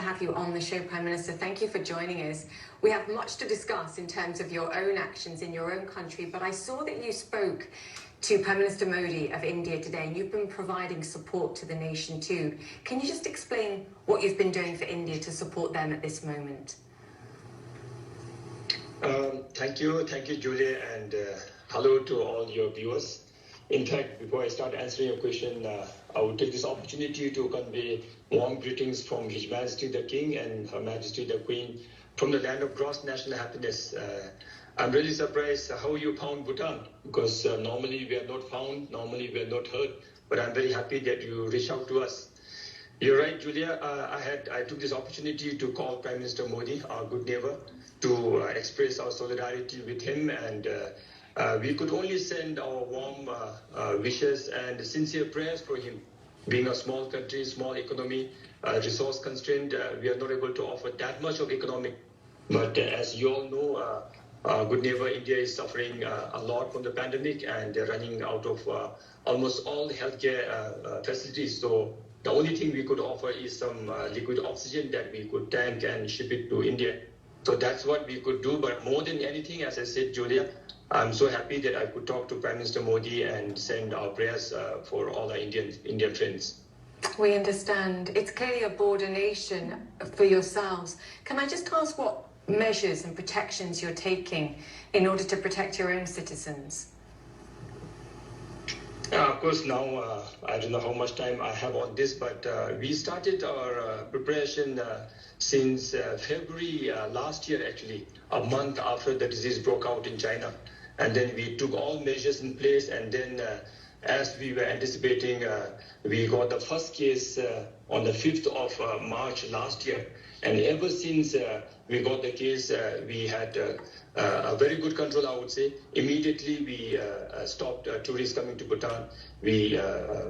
have you on the show, Prime Minister. Thank you for joining us. We have much to discuss in terms of your own actions in your own country, but I saw that you spoke to Prime Minister Modi of India today, and you've been providing support to the nation too. Can you just explain what you've been doing for India to support them at this moment? Thank you, Julia, and hello to all your viewers. In fact, before I start answering your question, I would take this opportunity to convey warm greetings from His Majesty the King and Her Majesty the Queen from the land of gross national happiness. I'm really surprised how you found Bhutan, because normally we are not found, normally we are not heard, but I'm very happy that you reached out to us. You're right, Julia. I took this opportunity to call Prime Minister Modi, our good neighbor, to express our solidarity with him, and we could only send our warm wishes and sincere prayers for him. Being a small country, small economy, resource constrained, we are not able to offer that much of economic. But as you all know, our good neighbor India is suffering a lot from the pandemic, and they're running out of almost all the healthcare facilities. So the only thing we could offer is some liquid oxygen that we could tank and ship it to India. So that's what we could do. But more than anything, as I said, Julia, I'm so happy that I could talk to Prime Minister Modi and send our prayers for all our Indian friends. We understand. It's clearly a border nation for yourselves. Can I just ask what measures and protections you're taking in order to protect your own citizens? Of course, now I don't know how much time I have on this, but we started our preparation since February last year, actually, a month after the disease broke out in China. And then we took all measures in place, and then as we were anticipating, we got the first case on the 5th of March last year. And ever since we got the case, we had a very good control, I would say. Immediately, we stopped tourists coming to Bhutan. We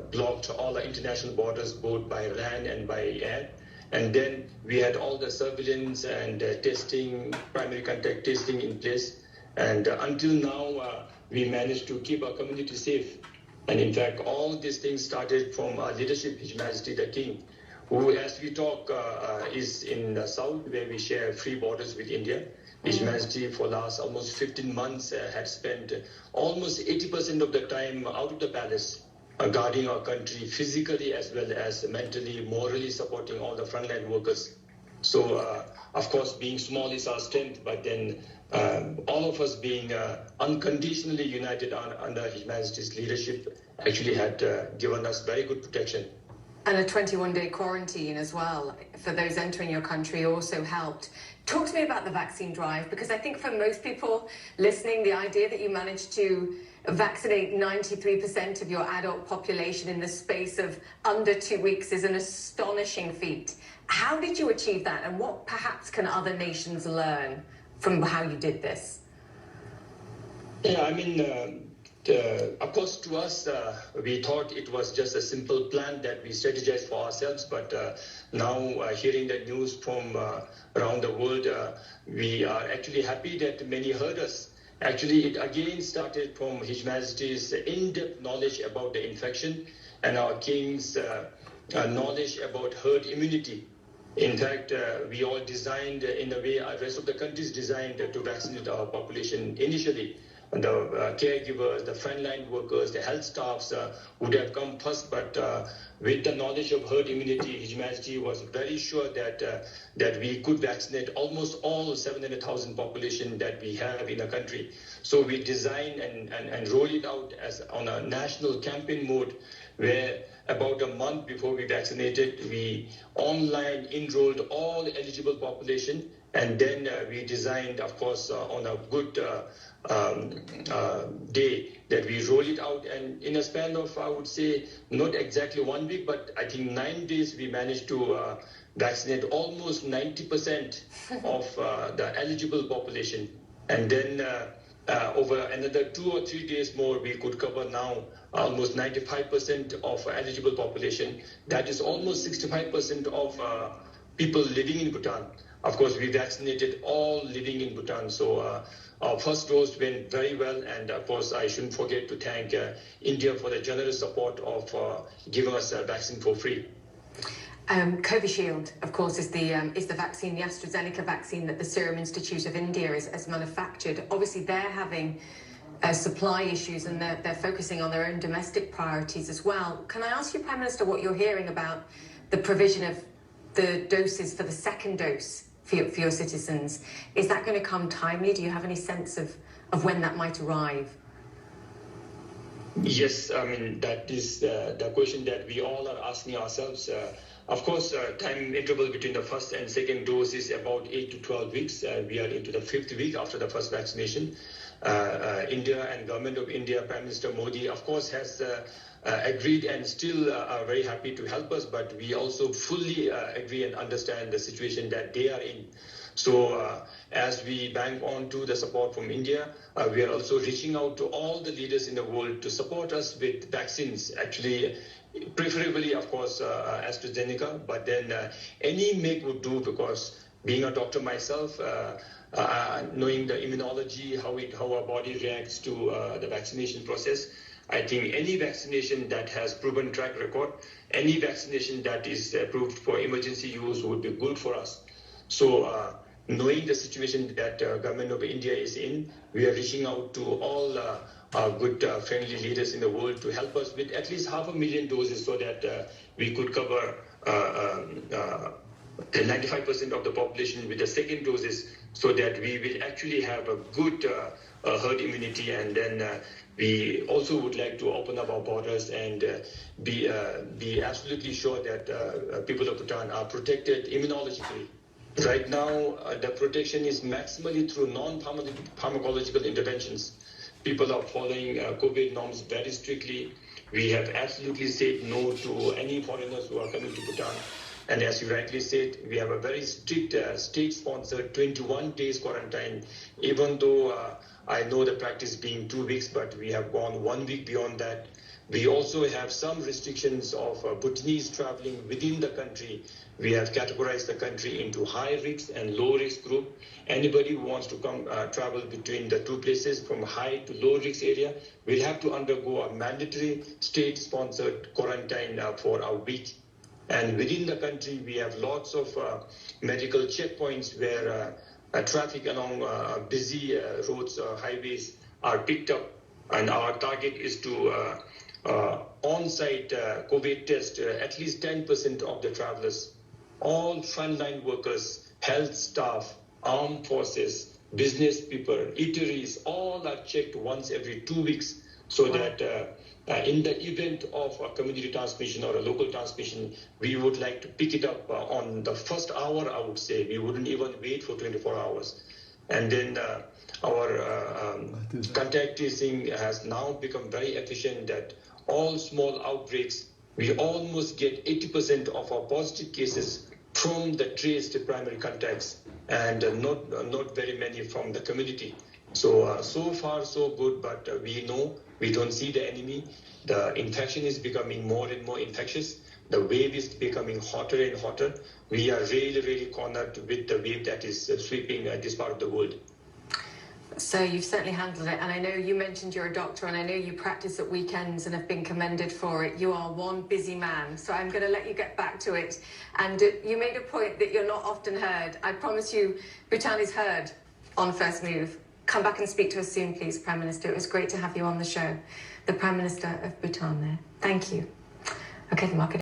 blocked all the international borders, both by land and by air. And then we had all the surveillance and testing, primary contact testing in place. And until now, we managed to keep our community safe. And in fact, all these things started from our leadership, His Majesty the King, who, as we talk, is in the south, where we share free borders with India. His Majesty, for last almost 15 months, had spent almost 80% of the time out of the palace, guarding our country physically as well as mentally, morally supporting all the frontline workers. So, of course, being small is our strength, but then all of us being unconditionally united under His Majesty's leadership actually had given us very good protection. And a 21-day quarantine as well for those entering your country also helped. Talk to me about the vaccine drive, because I think for most people listening, the idea that you managed to vaccinate 93% of your adult population in the space of under 2 weeks is an astonishing feat. How did you achieve that, and what perhaps can other nations learn from how you did this? Yeah, I mean, of course, to us, we thought it was just a simple plan that we strategized for ourselves. But now, hearing the news from around the world, we are actually happy that many heard us. Actually, it again started from His Majesty's in-depth knowledge about the infection and our King's knowledge about herd immunity. In fact, we all designed in a way the rest of the countries designed to vaccinate our population initially. The caregivers, the frontline workers, the health staffs would have come first, but with the knowledge of herd immunity, His Majesty was very sure that we could vaccinate almost all 700,000 population that we have in the country. So we designed and rolled it out as on a national campaign mode, where about a month before we vaccinated, we online enrolled all eligible population, and then we designed, of course, on a good day that we roll it out, and in a span of, I would say, not exactly 1 week, but I think 9 days, we managed to vaccinate almost 90% of the eligible population. And then over another 2 or 3 days more, we could cover now almost 95% of eligible population. That is almost 65% of people living in Bhutan. Of course, we vaccinated all living in Bhutan. So our first dose went very well. And of course, I shouldn't forget to thank India for the generous support of giving us a vaccine for free. Covishield, of course, is the vaccine, the AstraZeneca vaccine that the Serum Institute of India has manufactured. Obviously, they're having supply issues and they're focusing on their own domestic priorities as well. Can I ask you, Prime Minister, what you're hearing about the provision of the doses for the second dose for your citizens? Is that going to come timely? Do you have any sense of when that might arrive? Yes, I mean, that is the question that we all are asking ourselves. Of course, time interval between the first and second dose is about 8 to 12 weeks. We are into the 5th week after the first vaccination. India and Government of India, Prime Minister Modi, of course, has agreed and still are very happy to help us, but we also fully agree and understand the situation that they are in. So as we bank on to the support from India, we are also reaching out to all the leaders in the world to support us with vaccines, actually, preferably, of course, AstraZeneca, but then any make would do, because being a doctor myself, knowing the immunology, how our body reacts to the vaccination process, I think any vaccination that has proven track record, any vaccination that is approved for emergency use would be good for us. So knowing the situation that Government of India is in, we are reaching out to all our good friendly leaders in the world to help us with at least 500,000 doses so that we could cover 95% of the population with the second doses, so that we will actually have a good herd immunity. And then we also would like to open up our borders and be absolutely sure that people of Bhutan are protected immunologically. Right now, the protection is maximally through non-pharmacological interventions. People are following COVID norms very strictly. We have absolutely said no to any foreigners who are coming to Bhutan. And as you rightly said, we have a very strict state-sponsored 21 days quarantine, even though I know the practice being 2 weeks, but we have gone 1 week beyond that. We also have some restrictions of Bhutanese traveling within the country. We have categorized the country into high risk and low risk group. Anybody who wants to come travel between the two places from high to low risk area will have to undergo a mandatory state-sponsored quarantine for a week. And within the country, we have lots of medical checkpoints where traffic along busy roads, highways are picked up. And our target is to on-site COVID test at least 10% of the travelers. All frontline workers, health staff, armed forces, business people, eateries, all are checked once every 2 weeks, so that in the event of a community transmission or a local transmission, we would like to pick it up on the first hour, I would say. We wouldn't even wait for 24 hours. And then our contact tracing has now become very efficient, that all small outbreaks, we almost get 80% of our positive cases from the traced primary contacts, and not very many from the community. So, so far so good, but we know we don't see the enemy. The infection is becoming more and more infectious. The wave is becoming hotter and hotter. We are really, really cornered with the wave that is sweeping this part of the world. So you've certainly handled it, and I know you mentioned you're a doctor, and I know you practice at weekends and have been commended for it. You are one busy man, so I'm going to let you get back to it. And you made a point that you're not often heard. I promise you, Bhutan is heard on First Move. Come back and speak to us soon, please, Prime Minister. It was great to have you on the show. The Prime Minister of Bhutan there. Thank you. Okay, the market.